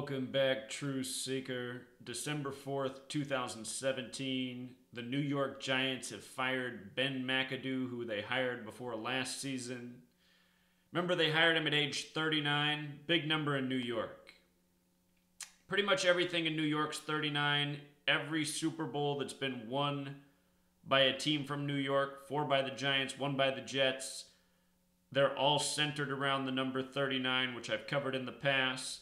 Welcome back, True Seeker. December 4th, 2017. The New York Giants have fired Ben McAdoo, who they hired before last season. Remember, they hired him at age 39. Big number in New York. Pretty much everything in New York's 39. Every Super Bowl that's been won by a team from New York, 4 by the Giants, 1 by the Jets, they're all centered around the number 39, which I've covered in the past.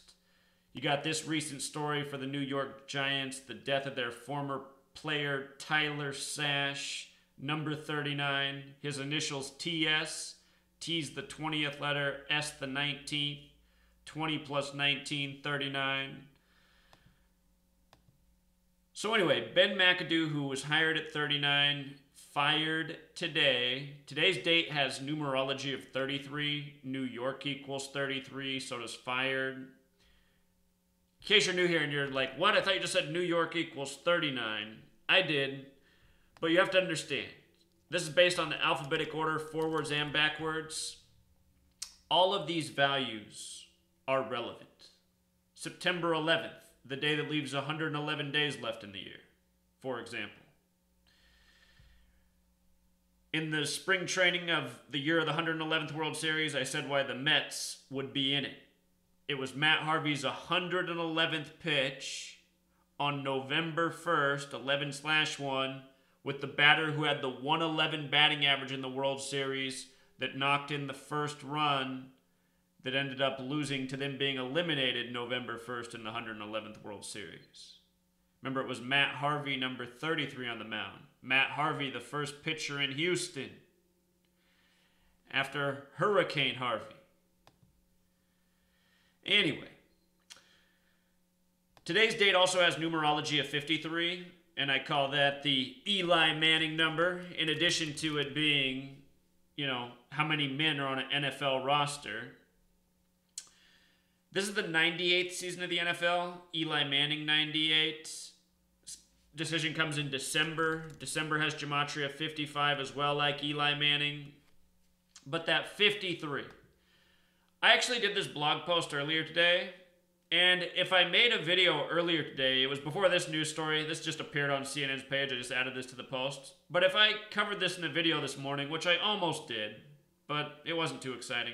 You got this recent story for the New York Giants, the death of their former player Tyler Sash, number 39. His initials TS. T's the 20th letter, S the 19th. 20 plus 19, 39. So anyway, Ben McAdoo, who was hired at 39, fired today. Today's date has numerology of 33. New York equals 33, so does fired. In case you're new here and you're like, what? I thought you just said New York equals 39. I did, but you have to understand. This is based on the alphabetic order, forwards and backwards. All of these values are relevant. September 11th, the day that leaves 111 days left in the year, for example. In the spring training of the year of the 111th World Series, I said why the Mets would be in it. It was Matt Harvey's 111th pitch on November 1st, 11/1, with the batter who had the 111 batting average in the World Series that knocked in the first run that ended up losing to them being eliminated November 1st in the 111th World Series. Remember, it was Matt Harvey, number 33 on the mound. Matt Harvey, the first pitcher in Houston after Hurricane Harvey. Anyway, today's date also has numerology of 53, and I call that the Eli Manning number, in addition to it being, how many men are on an NFL roster. This is the 98th season of the NFL, Eli Manning 98. Decision comes in December. December has gematria 55 as well, like Eli Manning. But that 53. I actually did this blog post earlier today, and if I made a video earlier today, it was before this news story. This just appeared on CNN's page. I just added this to the post. But if I covered this in a video this morning, which I almost did, but it wasn't too exciting,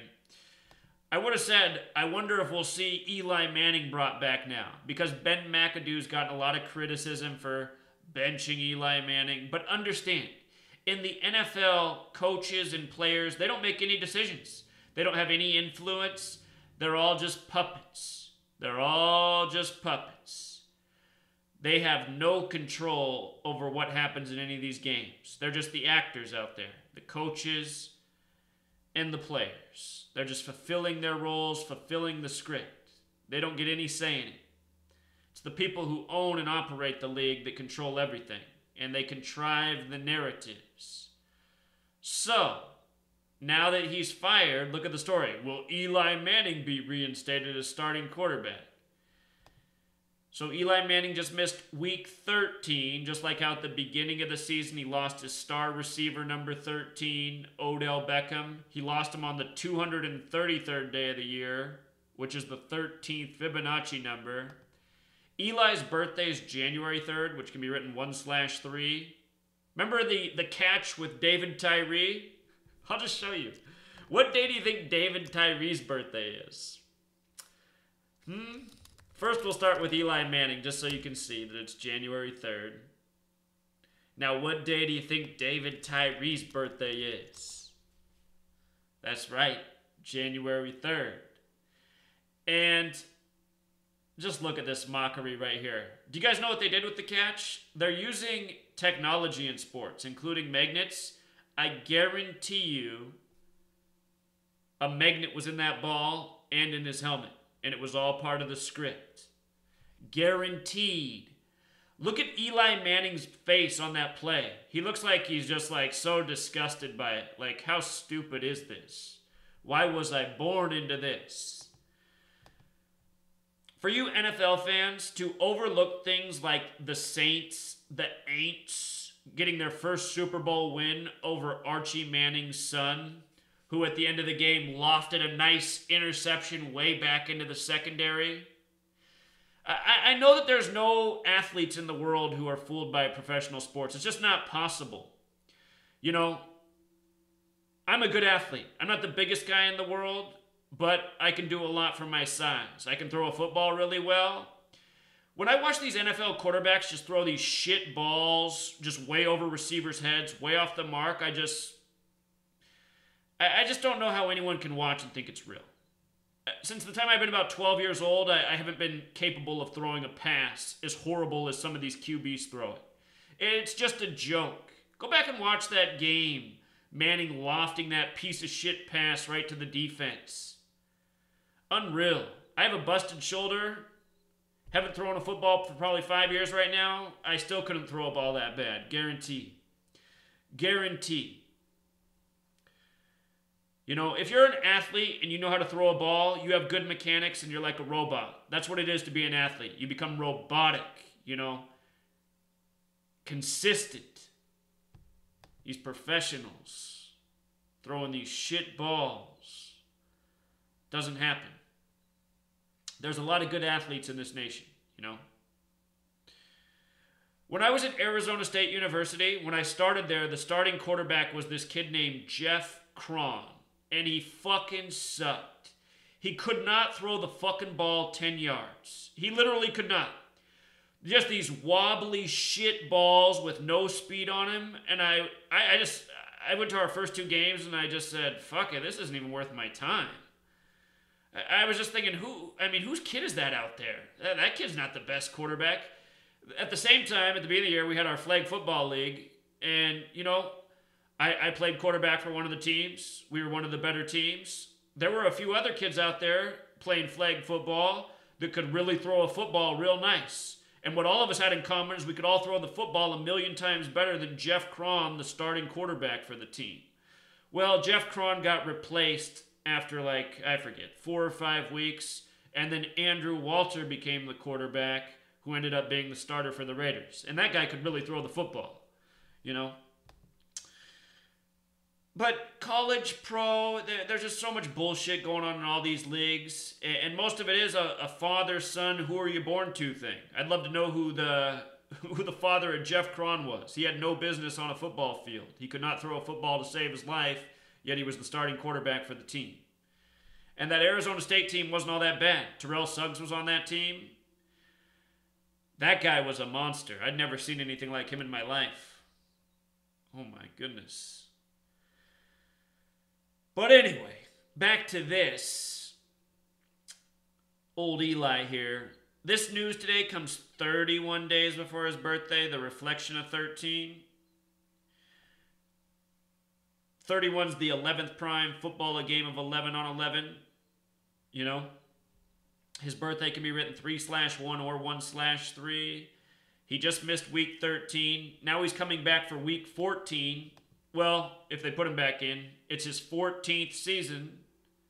I would have said, I wonder if we'll see Eli Manning brought back now, because Ben McAdoo's gotten a lot of criticism for benching Eli Manning. But understand, in the NFL, coaches and players, they don't make any decisions. They don't have any influence. They're all just puppets. They're all just puppets. They have no control over what happens in any of these games. They're just the actors out there, the coaches and the players. They're just fulfilling their roles, fulfilling the script. They don't get any say in it. It's the people who own and operate the league that control everything, and they contrive the narratives. So, now that he's fired, look at the story. Will Eli Manning be reinstated as starting quarterback? So Eli Manning just missed week 13, just like how at the beginning of the season he lost his star receiver number 13, Odell Beckham. He lost him on the 233rd day of the year, which is the 13th Fibonacci number. Eli's birthday is January 3rd, which can be written 1/3. Remember the catch with David Tyree? I'll just show you. What day do you think David Tyree's birthday is? First, we'll start with Eli Manning, just so you can see that it's January 3rd. Now, what day do you think David Tyree's birthday is? That's right, January 3rd. And just look at this mockery right here. Do you guys know what they did with the catch? They're using technology in sports, including magnets. I guarantee you a magnet was in that ball and in his helmet, and it was all part of the script. Guaranteed. Look at Eli Manning's face on that play. He looks like he's just so disgusted by it. Like, how stupid is this? Why was I born into this? For you NFL fans to overlook things like the Saints, the Aints, getting their first Super Bowl win over Archie Manning's son, who at the end of the game lofted a nice interception way back into the secondary. I know that there's no athletes in the world who are fooled by professional sports. It's just not possible. You know, I'm a good athlete. I'm not the biggest guy in the world, but I can do a lot for my size. I can throw a football really well. When I watch these NFL quarterbacks just throw these shit balls just way over receivers' heads, way off the mark, I just don't know how anyone can watch and think it's real. Since the time I've been about 12 years old, I haven't been capable of throwing a pass as horrible as some of these QBs throw it. It's just a joke. Go back and watch that game. Manning lofting that piece of shit pass right to the defense. Unreal. I have a busted shoulder. Haven't thrown a football for probably 5 years right now. I still couldn't throw a ball that bad. Guarantee. Guarantee. You know, if you're an athlete and you know how to throw a ball, you have good mechanics and you're like a robot. That's what it is to be an athlete. You become robotic, you know. Consistent. These professionals throwing these shit balls. Doesn't happen. There's a lot of good athletes in this nation, you know. When I was at Arizona State University, when I started there, the starting quarterback was this kid named Jeff Cron. And he fucking sucked. He could not throw the fucking ball 10 yards. He literally could not. Just these wobbly shit balls with no speed on him. And I went to our first 2 games and I just said, fuck it, this isn't even worth my time. I was just thinking, whose kid is that out there? That kid's not the best quarterback. At the same time, at the beginning of the year, we had our flag football league. And, you know, I played quarterback for one of the teams. We were one of the better teams. There were a few other kids out there playing flag football that could really throw a football real nice. And what all of us had in common is we could all throw the football a million times better than Jeff Cron, the starting quarterback for the team. Well, Jeff Cron got replaced after 4 or 5 weeks. And then Andrew Walter became the quarterback who ended up being the starter for the Raiders. And that guy could really throw the football, you know. But college, pro, there's just so much bullshit going on in all these leagues. And most of it is a father-son, who are you born to thing. I'd love to know who the father of Jeff Cron was. He had no business on a football field. He could not throw a football to save his life, yet he was the starting quarterback for the team. And that Arizona State team wasn't all that bad. Terrell Suggs was on that team. That guy was a monster. I'd never seen anything like him in my life. Oh my goodness. But anyway, back to this. Old Eli here. This news today comes 31 days before his birthday, the reflection of 13. 31's the 11th prime football, a game of 11 on 11. You know? His birthday can be written 3/1 or 1/3. He just missed week 13. Now he's coming back for week 14. Well, if they put him back in, it's his 14th season.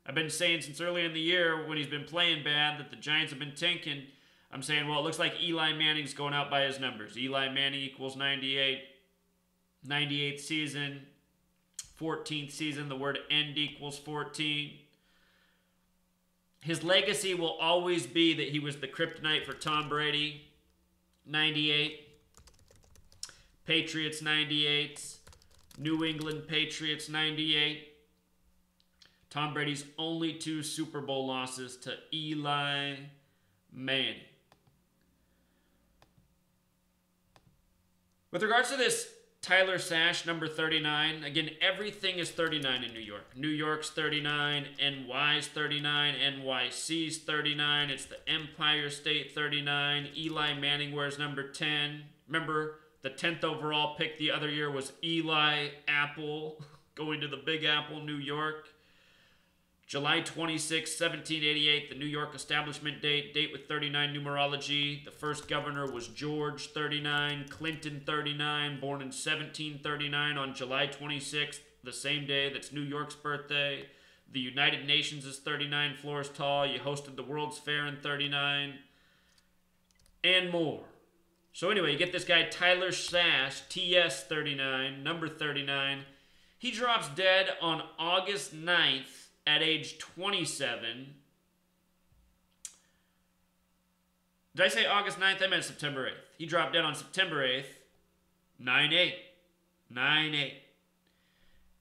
I've been saying since early in the year when he's been playing bad that the Giants have been tanking. I'm saying, well, it looks like Eli Manning's going out by his numbers. Eli Manning equals 98. 98th season. 14th season. The word end equals 14. His legacy will always be that he was the kryptonite for Tom Brady. 98. Patriots 98. New England Patriots 98. Tom Brady's only 2 Super Bowl losses to Eli Manning. With regards to this Tyler Sash, number 39, again, everything is 39 in New York. New York's 39, NY's 39, NYC's 39. It's the Empire State 39. Eli Manning wears number 10. Remember, the 10th overall pick the other year was Eli Apple, going to the Big Apple, New York. July 26, 1788, the New York establishment date with 39 numerology. The first governor was George, 39, Clinton, 39, born in 1739 on July 26th, the same day that's New York's birthday. The United Nations is 39 floors tall. You hosted the World's Fair in 39, and more. So anyway, you get this guy Tyler Sash, TS 39, number 39. He drops dead on August 9th at age 27. Did I say August 9th? I meant September 8th. He dropped dead on September 8th. 9-8. 9-8.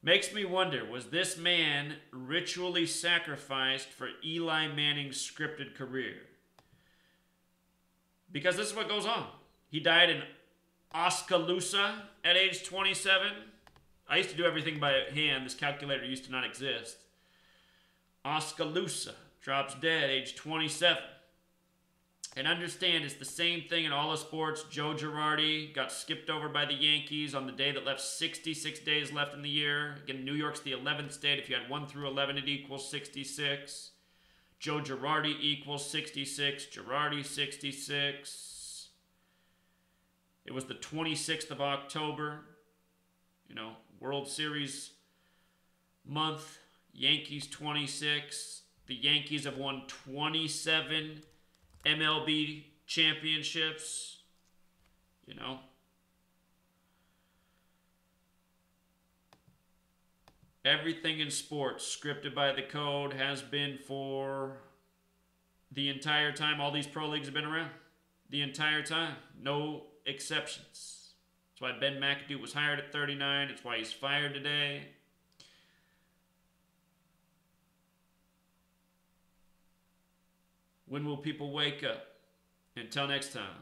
Makes me wonder, was this man ritually sacrificed for Eli Manning's scripted career? Because this is what goes on. He died in Oskaloosa at age 27. I used to do everything by hand. This calculator used to not exist. Oskaloosa drops dead age 27. And understand, it's the same thing in all the sports. Joe Girardi got skipped over by the Yankees on the day that left 66 days left in the year. Again, New York's the 11th state. If you had 1 through 11, it equals 66. Joe Girardi equals 66. Girardi 66. It was the 26th of October. World Series month. Yankees 26. The Yankees have won 27 MLB championships. Everything in sports scripted by the code has been for the entire time all these pro leagues have been around. The entire time. No exceptions. That's why Ben McAdoo was hired at 39. It's why he's fired today. When will people wake up? Until next time.